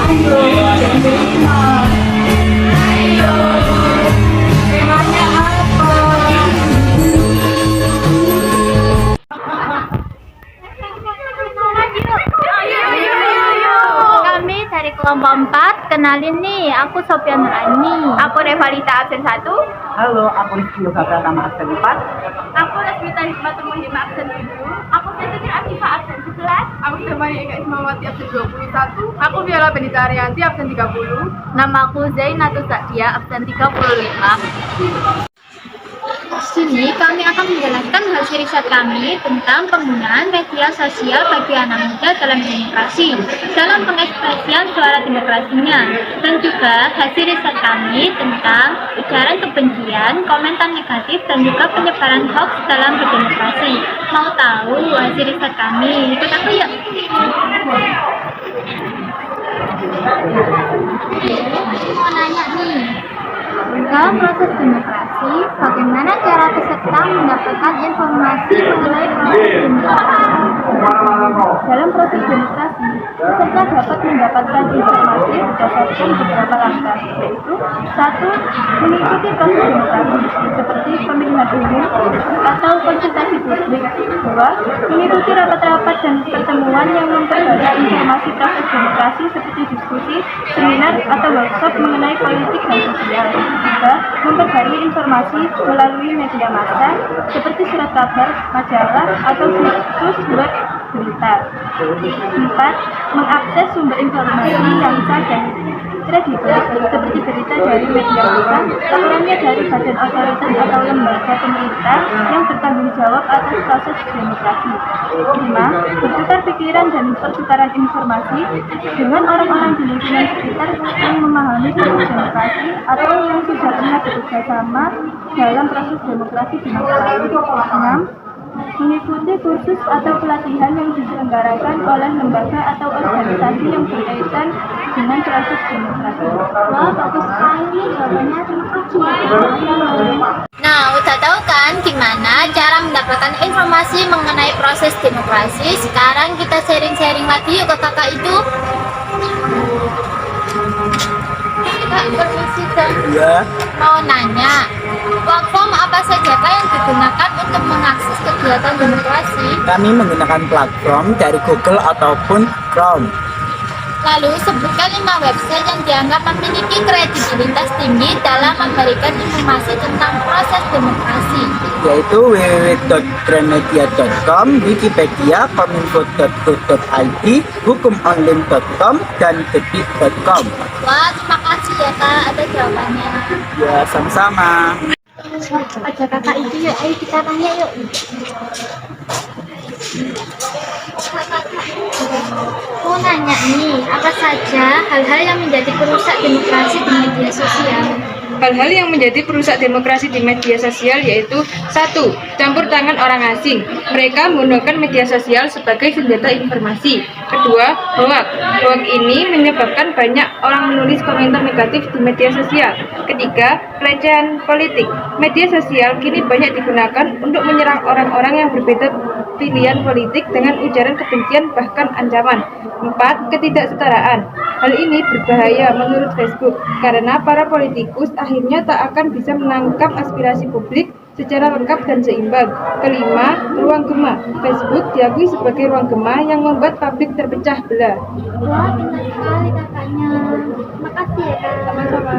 Ayo, terima. Ayo, temanya apa? Kami dari kelompok 4, kenalin nih, aku Sofian Nurani. Aku Revalita absen 1. Halo, aku Rizky Yoga Pratama absen 4. Aku Rasmita Hikmatul Muhimah absen 7. Aku Siti Afifah absen 11. Aku Semani Eka Ismawati absen 21. Aku Viola Benita Arianti absen 30. Nama aku Zainatul Saktia, absen 35. Di sini kami akan menjelaskan hasil riset kami tentang penggunaan media sosial bagi anak muda dalam demokrasi, dalam pengekspresian suara demokrasinya, dan juga hasil riset kami tentang ujaran kebencian, komentar negatif, dan juga penyebaran hoax dalam berdemokrasi. Mau tahu hasil riset kami? Ikut aku yuk! Mau nanya nih, dalam proses demokrasi, bagaimana cara peserta mendapatkan informasi mengenai proses demokrasi? Dalam proses demokrasi, peserta dapat mendapatkan informasi berdasarkan beberapa langkah, yaitu 1. Mengikuti proses demokrasi, seperti pemilihan umum atau konsultasi publik. 2. Mengikuti rapat-rapat dan pertemuan yang memperbarui informasi proses demokrasi seperti diskusi, seminar, atau workshop mengenai politik dan sosial. 3. Memperbarui informasi melalui media massa seperti surat kabar, majalah, atau situs web berita. 4. Mengakses sumber informasi yang sah dan kredibel seperti berita dari media massa, laporannya dari badan otoritas atau lembaga pemerintah yang bertanggung jawab atas proses demokrasi. 5. Bertukar pikiran dan pertukaran informasi dengan orang-orang di lingkungan sekitar yang memahami proses demokrasi atau yang sudah pernah bekerja sama dalam proses demokrasi di masa lalu. 6. Mengikuti kursus atau pelatihan yang diselenggarakan oleh lembaga atau organisasi yang berkaitan dengan proses demokrasi. Wah, bagus sekali jawabannya. Terima kasih. Nah, udah tahu kan gimana cara mendapatkan informasi mengenai proses demokrasi? Sekarang kita sharing-sharing lagi yuk ke kakak itu. Kak, permisi dong. Ya, Mau nanya, platform apa saja kak yang digunakan untuk mengakses kegiatan demokrasi? kami menggunakan platform dari Google ataupun Chrome, Lalu sebutkan 5 website yang dianggap memiliki kredibilitas tinggi dalam memberikan informasi tentang proses demokrasi. yaitu www.gramedia.com, Wikipedia, kominfo.go.id, hukumonline.com, dan detik.com. Wah, terima kasih ya kak atas jawabannya. Ya, sama-sama. Ada kakak itu yuk, ayo kita tanya yuk. Mau nanya nih, apa saja hal-hal yang menjadi perusak demokrasi di media sosial? Hal-hal yang menjadi perusak demokrasi di media sosial yaitu 1. Campur tangan orang asing. Mereka menggunakan media sosial sebagai senjata informasi. Kedua, hoax. Hoax ini menyebabkan banyak orang menulis komentar negatif di media sosial. Ketiga, pelecehan politik. Media sosial kini banyak digunakan untuk menyerang orang-orang yang berbeda pilihan politik dengan ujaran kebencian bahkan ancaman. 4. Ketidaksetaraan. Hal ini berbahaya menurut Facebook karena para politikus akhirnya tak akan bisa menangkap aspirasi publik secara lengkap dan seimbang. Kelima, ruang gema. Facebook diakui sebagai ruang gema yang membuat publik terpecah belah. Wah, benar sekali kakaknya. Makasih ya kak. Sama-sama.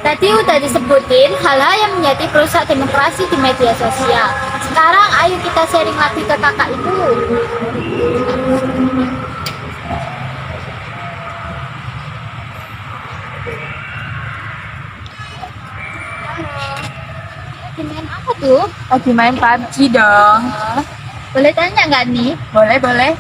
Tadi udah disebutin hal-hal yang menjadi perusak demokrasi di media sosial. Sekarang ayo kita sharing lagi ke kakak itu. Lagi main apa tuh? Lagi main PUBG dong. Boleh tanya nggak nih? Boleh.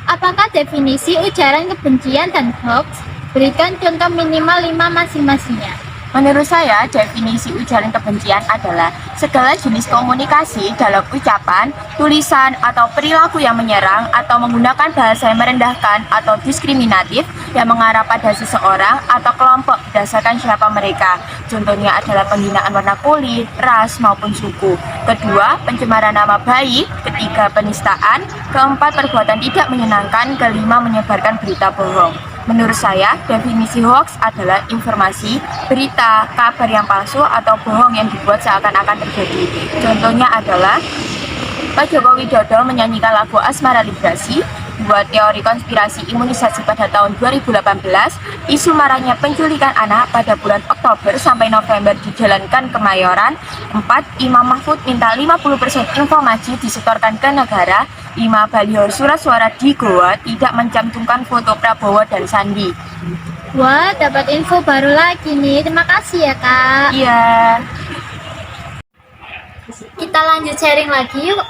Apakah definisi ujaran kebencian dan hoax? Berikan contoh minimal 5 masing-masingnya. Menurut saya, definisi ujaran kebencian adalah segala jenis komunikasi dalam ucapan, tulisan, atau perilaku yang menyerang atau menggunakan bahasa yang merendahkan atau diskriminatif yang mengarah pada seseorang atau kelompok berdasarkan siapa mereka. Contohnya adalah penghinaan warna kulit, ras, maupun suku. Kedua, pencemaran nama baik. Ketiga, penistaan. Keempat, perbuatan tidak menyenangkan. Kelima, menyebarkan berita bohong. Menurut saya, definisi hoax adalah informasi, berita, kabar yang palsu atau bohong yang dibuat seakan-akan terjadi. Contohnya adalah Pak Joko Widodo menyanyikan lagu Asmara Liberasi, buat teori konspirasi imunisasi pada tahun 2018, isu maraknya penculikan anak pada bulan Oktober sampai November dijalankan Kemayoran. 4. Imam Mahfud minta 50% informasi disetorkan ke negara. 5. Baliho surat suara di Goa tidak mencantumkan foto Prabowo dan Sandi. Wah, dapat info baru lagi nih. Terima kasih ya, Kak. Iya. Kita lanjut sharing lagi yuk.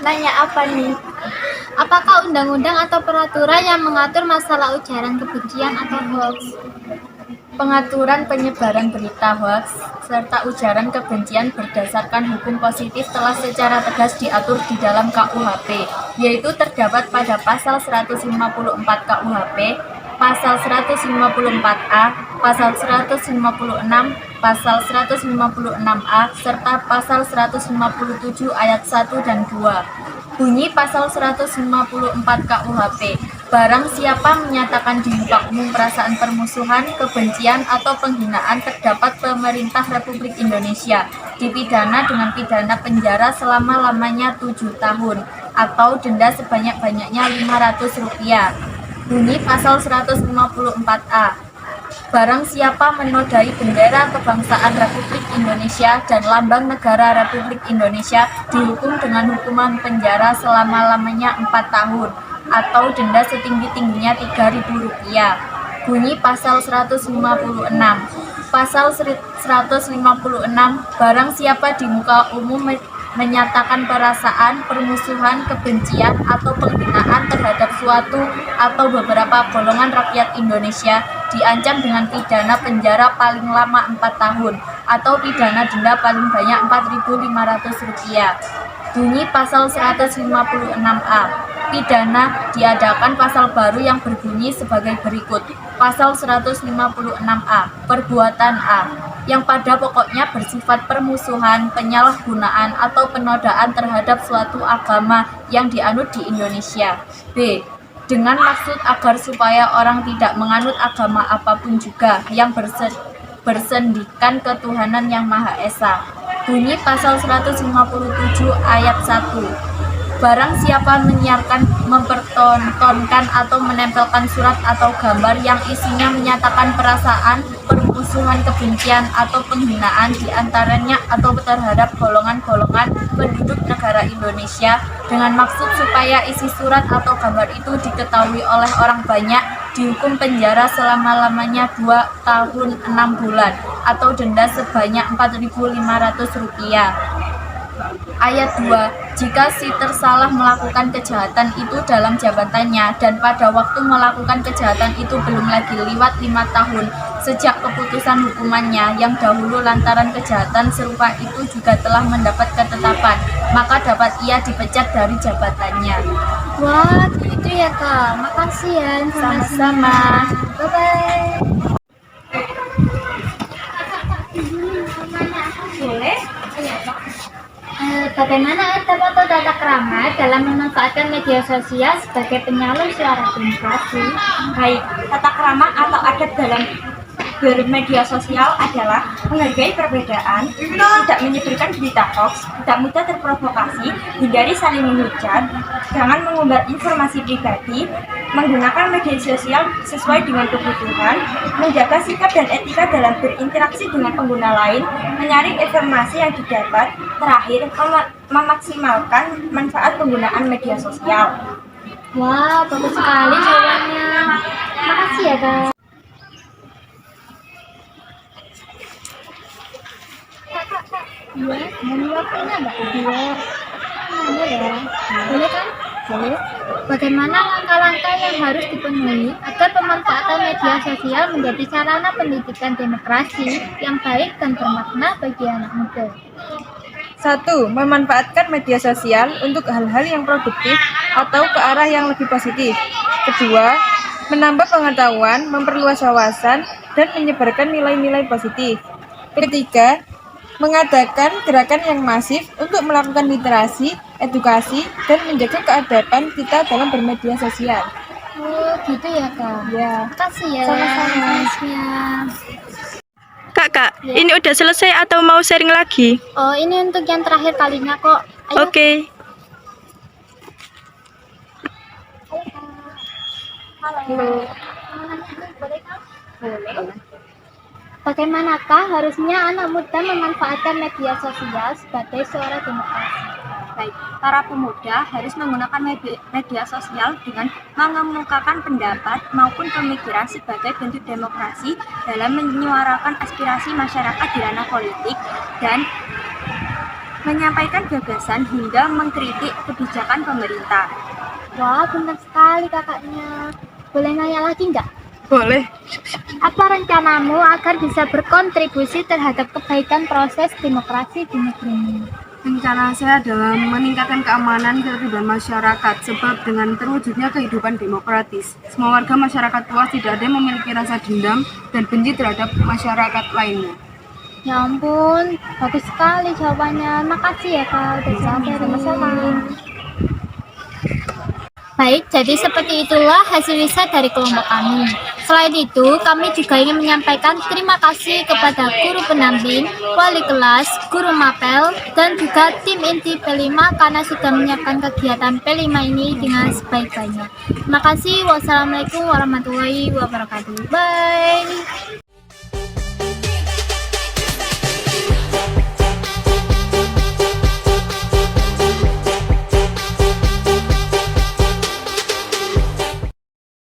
Nanya apa nih? Apakah undang-undang atau peraturan yang mengatur masalah ujaran kebencian atau hoax? Pengaturan penyebaran berita hoax serta ujaran kebencian berdasarkan hukum positif telah secara tegas diatur di dalam KUHP, yaitu terdapat pada pasal 154 KUHP, pasal 154A, pasal 156, pasal 156A, serta pasal 157 ayat 1 dan 2. Bunyi pasal 154 KUHP, barang siapa menyatakan di muka umum perasaan permusuhan, kebencian, atau penghinaan terdapat pemerintah Republik Indonesia dipidana dengan pidana penjara selama-lamanya 7 tahun atau denda sebanyak-banyaknya Rp500. Bunyi pasal 154A, barang siapa menodai bendera kebangsaan Republik Indonesia dan lambang negara Republik Indonesia dihukum dengan hukuman penjara selama-lamanya 4 tahun atau denda setinggi-tingginya Rp3.000. Bunyi pasal 156. Pasal 156, barang siapa di muka umum menyatakan perasaan, permusuhan, kebencian, atau penghinaan terhadap suatu atau beberapa golongan rakyat Indonesia diancam dengan pidana penjara paling lama 4 tahun atau pidana denda paling banyak Rp4.500. Bunyi pasal 156A. Pidana diadakan pasal baru yang berbunyi sebagai berikut. Pasal 156A. Perbuatan A, yang pada pokoknya bersifat permusuhan, penyalahgunaan, atau penodaan terhadap suatu agama yang dianut di Indonesia. B, dengan maksud agar supaya orang tidak menganut agama apapun juga yang bersendikan ketuhanan yang Maha Esa. Bunyi pasal 157 ayat 1. Barang siapa menyiarkan, mempertontonkan, atau menempelkan surat atau gambar yang isinya menyatakan perasaan, permusuhan, kebencian, atau penghinaan diantaranya atau terhadap golongan-golongan penduduk negara Indonesia dengan maksud supaya isi surat atau gambar itu diketahui oleh orang banyak, dihukum penjara selama-lamanya 2 tahun 6 bulan atau denda sebanyak Rp4.500. Ayat 2. Jika si tersalah melakukan kejahatan itu dalam jabatannya dan pada waktu melakukan kejahatan itu belum lagi lewat 5 tahun sejak keputusan hukumannya yang dahulu lantaran kejahatan serupa itu juga telah mendapat ketetapan, maka dapat ia dipecat dari jabatannya. Wah, gitu ya Kak. Makasih ya informasinya. Sama-sama. Bye-bye. Boleh? Bagaimana adab atau tata krama dalam memanfaatkan media sosial sebagai penyalur suara demokrasi? Baik, tata krama atau adab dalam bermedia sosial adalah menghargai perbedaan, tidak menyebarkan berita hoax, tidak mudah terprovokasi, hindari saling menghujat, jangan mengumbar informasi pribadi, menggunakan media sosial sesuai dengan kebutuhan, menjaga sikap dan etika dalam berinteraksi dengan pengguna lain, menyaring informasi yang didapat, terakhir memaksimalkan manfaat penggunaan media sosial. Wah, bagus sekali jawabannya. Makasih ya Kak. Iya, mau waktunya nggak? Iya. Boleh ya? Boleh kan? Bagaimana langkah-langkah yang harus dipenuhi agar pemanfaatan media sosial menjadi sarana pendidikan demokrasi yang baik dan bermakna bagi anak muda? 1. Memanfaatkan media sosial untuk hal-hal yang produktif atau ke arah yang lebih positif. 2. Menambah pengetahuan, memperluas wawasan, dan menyebarkan nilai-nilai positif. 3. Mengadakan gerakan yang masif untuk melakukan literasi, edukasi, dan menjaga keadaban kita dalam bermedia sosial. Oh, gitu ya, Kak. Ya. Makasih ya. Sama-sama. Tips-nya. Kak, ini udah selesai atau mau sharing lagi? Oh, ini untuk yang terakhir kalinya kok. Ayo. Oke. Halo. Boleh, Kak? Boleh. Bagaimanakah harusnya anak muda memanfaatkan media sosial sebagai suara demokrasi? Baik, para pemuda harus menggunakan media sosial dengan mengemukakan pendapat maupun pemikiran sebagai bentuk demokrasi dalam menyuarakan aspirasi masyarakat di ranah politik dan menyampaikan gagasan hingga mengkritik kebijakan pemerintah. Wah, benar sekali kakaknya. Boleh nanya lagi nggak? Boleh. Apa rencanamu agar bisa berkontribusi terhadap kebaikan proses demokrasi di negeri ini? Rencana saya adalah meningkatkan keamanan ketertiban masyarakat sebab dengan terwujudnya kehidupan demokratis, semua warga masyarakat puas, tidak ada yang memiliki rasa dendam dan benci terhadap masyarakat lainnya. Ya ampun, bagus sekali jawabannya. Makasih ya Kak, udah sharing. Sama-sama. Baik, jadi seperti itulah hasil riset dari kelompok kami. Selain itu, kami juga ingin menyampaikan terima kasih kepada guru pendamping, wali kelas, guru mapel, dan juga tim inti P5 karena sudah menyiapkan kegiatan P5 ini dengan sebaik-baiknya. Terima kasih. Wassalamualaikum warahmatullahi wabarakatuh. Bye.